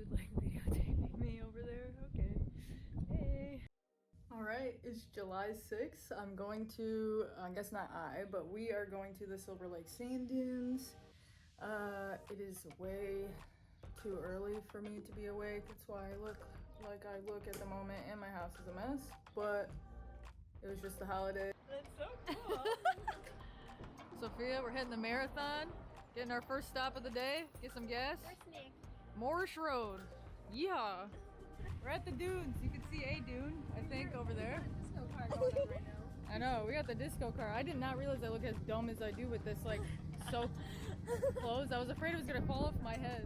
dude like videotaping me over there. Okay. Hey. Alright, it's July 6th. I'm going to, I guess not I, but we are going to the Silver Lake Sand Dunes. It is way too early for me to be awake. That's why I look like I look at the moment, and my house is a mess, but it was just a holiday. That's so cool. Sophia, we're hitting the marathon, getting our first stop of the day, get some gas. Morris Road. Yeah. We're at the dunes. You can see a dune, I think, over there. Disco car going on right now. I know, we got the disco car. I did not realize I look as dumb as I do with this, like, soaked clothes. I was afraid it was gonna fall off my head.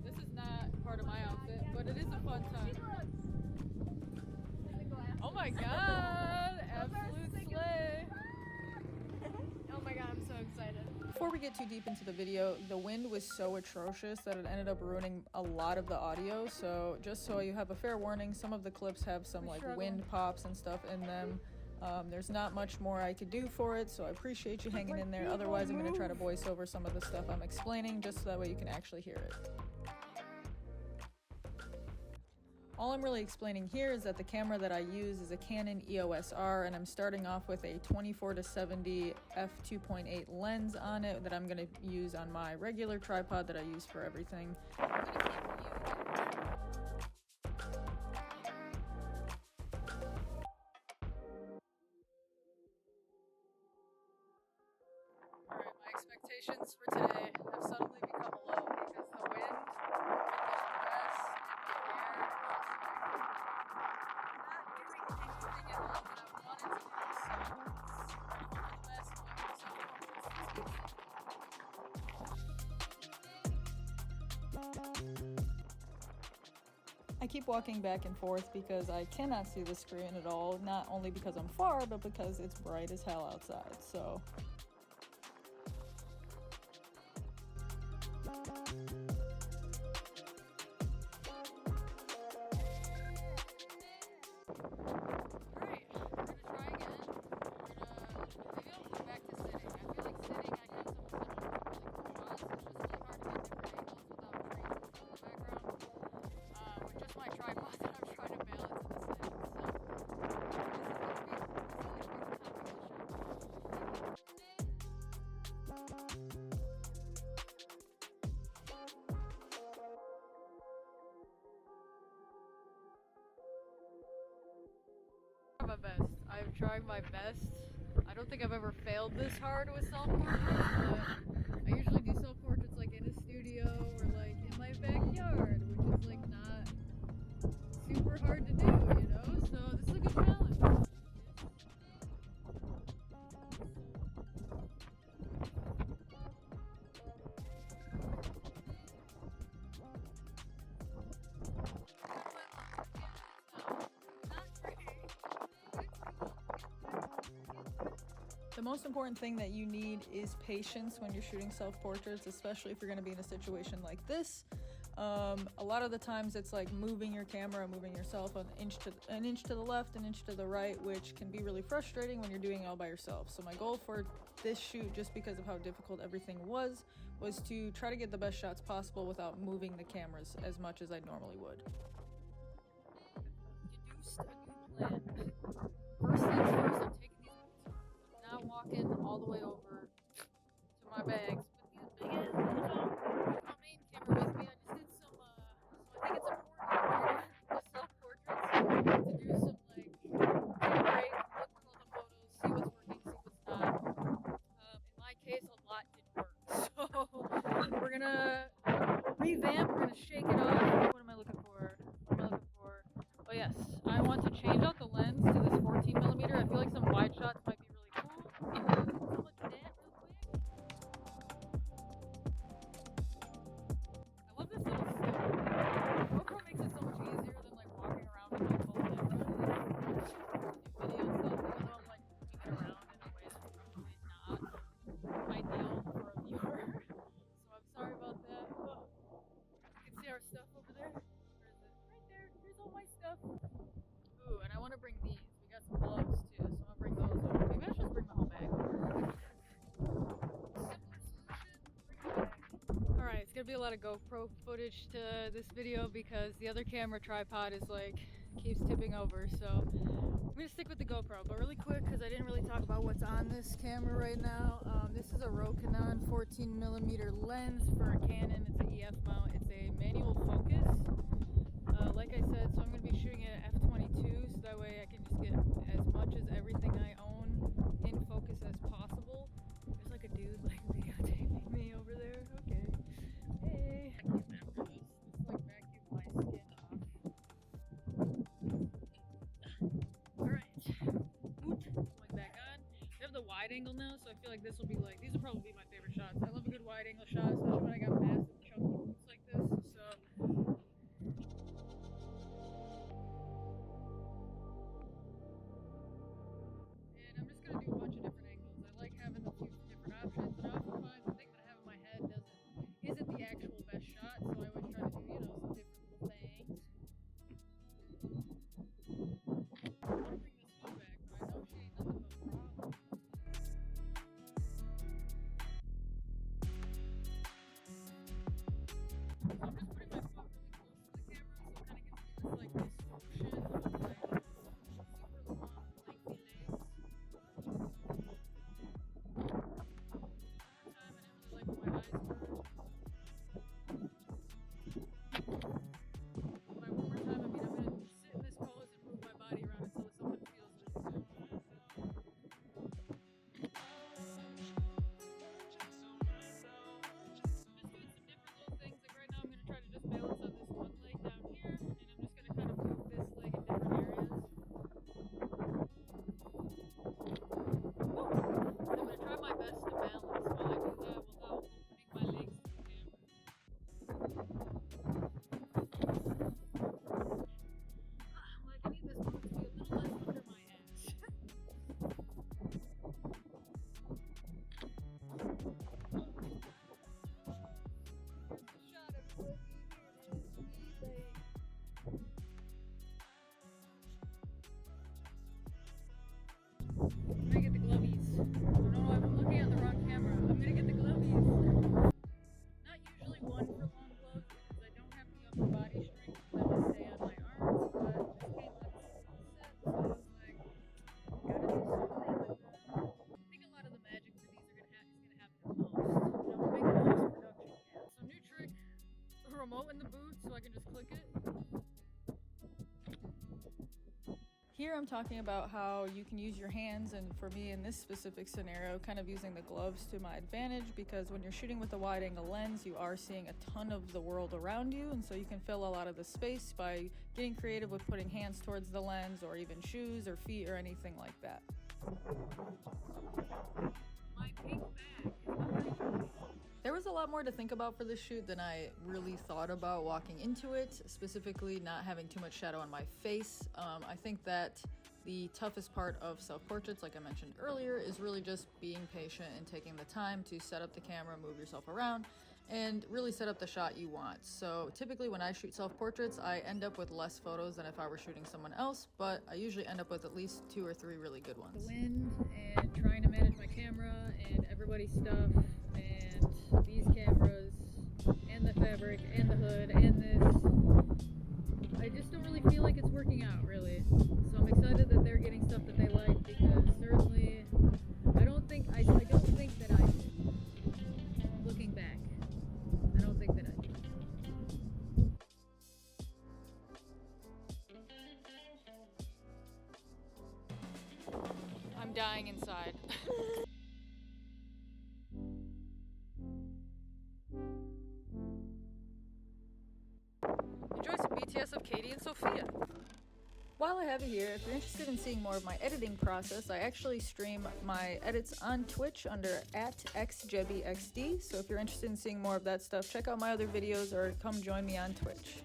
This is not part of my outfit, but it is a fun time. Oh my god! Absolute slay! Oh my god, I'm so excited. Before we get too deep into the video, the wind was so atrocious that it ended up ruining a lot of the audio, so just so you have a fair warning, some of the clips have some like wind pops and stuff in them. There's not much more I could do for it, so I appreciate you hanging in there. Otherwise, I'm going to try to voice over some of the stuff I'm explaining, just so that way you can actually hear it. All I'm really explaining here is that the camera that I use is a Canon EOS R, and I'm starting off with a 24-70 f2.8 lens on it that I'm going to use on my regular tripod that I use for everything. Alright, my expectations for today have suddenly become low because the wind I keep walking back and forth because I cannot see the screen at all, not only because I'm far, but because it's bright as hell outside, so. Alright, we're gonna try again. Maybe I'll come back to sitting. I feel like sitting, I can have some really cool shots. It's just really hard to get different angles without trees and stuff in the background. With just my tripod that I'm trying to balance in the sitting. So, this is gonna be the my best. I've tried my best. I don't think I've ever failed this hard with self-portraits, but I usually do self-portraits like in a studio or like in my backyard, which is like not super hard to do, you know? So this is a good challenge. The most important thing that you need is patience when you're shooting self-portraits, especially if you're going to be in a situation like this. A lot of the times it's like moving your camera, moving yourself an inch to the left, an inch to the right, which can be really frustrating when you're doing it all by yourself. So my goal for this shoot, just because of how difficult everything was to try to get the best shots possible without moving the cameras as much as I normally would. Deduced a new plan. First things first, I'm taking these boots off. I'm not walking all the way over to my bags with these big ass boots on. My main camera with me. I just did some, so I think it's important with self-portraits to do some, like, take a break, look through all the photos, see what's working, see what's not. In my case, a lot didn't work. So, we're gonna revamp, we're gonna shake it off. What am I looking for? What am I looking for? Oh yes, I want to change out the lens to this 14mm. I feel like some wide shots might be really cool. So I'm gonna do that real quick. I love this little stick. GoPro makes it so much easier than like walking around with my full camera. Do video stuff, even though I'm like moving it around in a way that's probably not ideal for a viewer. So I'm sorry about that. But you can see our stuff over there. Where is it? Right there. Here's all my stuff. Ooh, and I want to bring these. We got some gloves too, so I'm gonna bring those over. Maybe I should just bring my whole bag over. Simpler solution, bring my bag. Alright, gonna be a lot of GoPro footage to this video because the other camera tripod is like keeps tipping over, so I'm gonna stick with the GoPro. But really quick, because I didn't really talk about what's on this camera right now. This is a Rokinon 14mm lens for a Canon. It's an EF mount. It's a manual focus. Like I said, so I'm gonna be shooting it at f/22, so that way I can just get as much as everything I own in focus as possible. There's like a dude like videotaping me over there. Okay. Hey. Let's like vacuum my skin off. Alright. Going back on. We have the wide angle now, so I feel like this will be like, these will probably be my favorite shots. I love a good wide angle shot, especially when I got massive chunky boots like this. So and I'm just gonna do a bunch of different angles. I like having a few different options, but I often find the thing that I have in my head isn't the actual best shot, so I always try to do, you know, some different little things. I want to bring this one back, but I know she ain't nothing but a problem. So I'm just putting my foot really close to the camera, so it kind of gives me this like distortion of like super long, lengthy legs. Time, I didn't really like what my eyes were. By one more time, I mean I'm gonna sit in this pose and move my body around until something feels really good. Just doing some different little things. Like right now, I'm gonna try to just balance on this one leg down here, and I'm just gonna kind of move this leg in different areas. I'm gonna try my best to balance while I do that without opening my legs to the camera. Like I need this boot to be a little less under my ass. Here's the shot, everybody. Here it is, me leg. I'm gonna get the glovies. Oh no, I'm looking at the wrong camera. I'm gonna get the glovies. Not usually one for long gloves because I don't have the upper body strength for them to stay on my arms, but this came with a full set, so I was like, gotta do something. I think a lot of the magic to these is gonna happen in post. You know, we're making post-production. So new trick, a remote in the boot so I can just click it. Here I'm talking about how you can use your hands, and for me in this specific scenario, kind of using the gloves to my advantage, because when you're shooting with a wide angle lens, you are seeing a ton of the world around you, and so you can fill a lot of the space by getting creative with putting hands towards the lens, or even shoes or feet or anything like that. My pink bag. There was a lot more to think about for this shoot than I really thought about walking into it, specifically not having too much shadow on my face. I think that the toughest part of self-portraits, like I mentioned earlier, is really just being patient and taking the time to set up the camera, move yourself around, and really set up the shot you want. So typically when I shoot self-portraits, I end up with less photos than if I were shooting someone else, but I usually end up with at least 2 or 3 really good ones. The wind and trying to manage my camera and everybody's stuff and these cameras and the fabric and the hood and this, I just don't really feel like it's working out really. So I'm excited that they're getting stuff that they like, because certainly I don't think that I did. Looking back, I don't think that I did. I'm dying inside. Enjoy some BTS of Katie and Sophia. While I have it here, if you're interested in seeing more of my editing process, I actually stream my edits on Twitch under @xjebbyxd. So if you're interested in seeing more of that stuff, check out my other videos or come join me on Twitch.